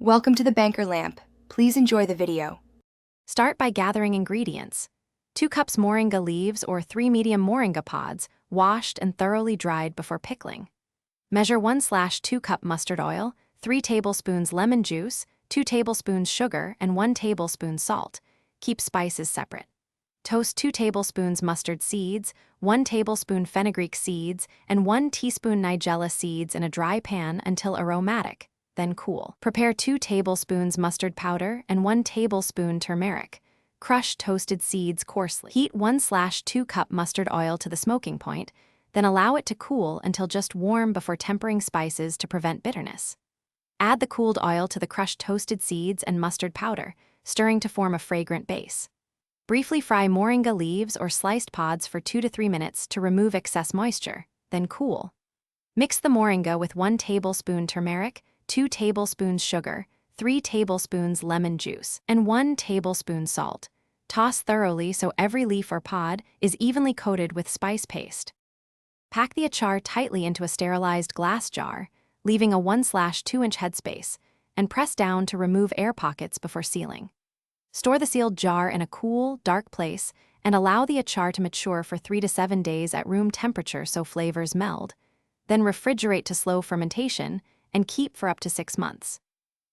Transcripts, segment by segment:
Welcome to the Banker Lamp. Please enjoy the video. Start by gathering ingredients. 2 cups moringa leaves or 3 medium moringa pods, washed and thoroughly dried before pickling. Measure 1/2 cup mustard oil, 3 tablespoons lemon juice, 2 tablespoons sugar, and 1 tablespoon salt. Keep spices separate. Toast 2 tablespoons mustard seeds, 1 tablespoon fenugreek seeds, and 1 teaspoon nigella seeds in a dry pan until aromatic, then cool. Prepare 2 tablespoons mustard powder and 1 tablespoon turmeric. Crush toasted seeds coarsely. Heat 1/2 cup mustard oil to the smoking point, then allow it to cool until just warm before tempering spices to prevent bitterness. Add the cooled oil to the crushed toasted seeds and mustard powder, stirring to form a fragrant base. Briefly fry moringa leaves or sliced pods for 2 to 3 minutes to remove excess moisture, then cool. Mix the moringa with 1 tablespoon turmeric, 2 tablespoons sugar, 3 tablespoons lemon juice, and 1 tablespoon salt. Toss thoroughly so every leaf or pod is evenly coated with spice paste. Pack the achar tightly into a sterilized glass jar, leaving a 1/2-inch headspace, and press down to remove air pockets before sealing. Store the sealed jar in a cool, dark place and allow the achar to mature for 3 to 7 days at room temperature so flavors meld. Then refrigerate to slow fermentation and keep for up to 6 months.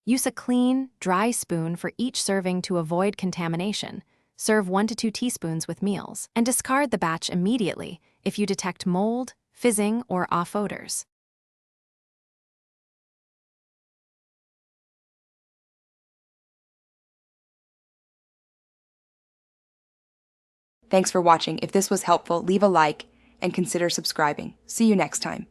Use a clean, dry spoon for each serving to avoid contamination. Serve 1 to 2 teaspoons with meals, and discard the batch immediately if you detect mold, fizzing, or off odors. Thanks for watching. If this was helpful, leave a like and consider subscribing. See you next time.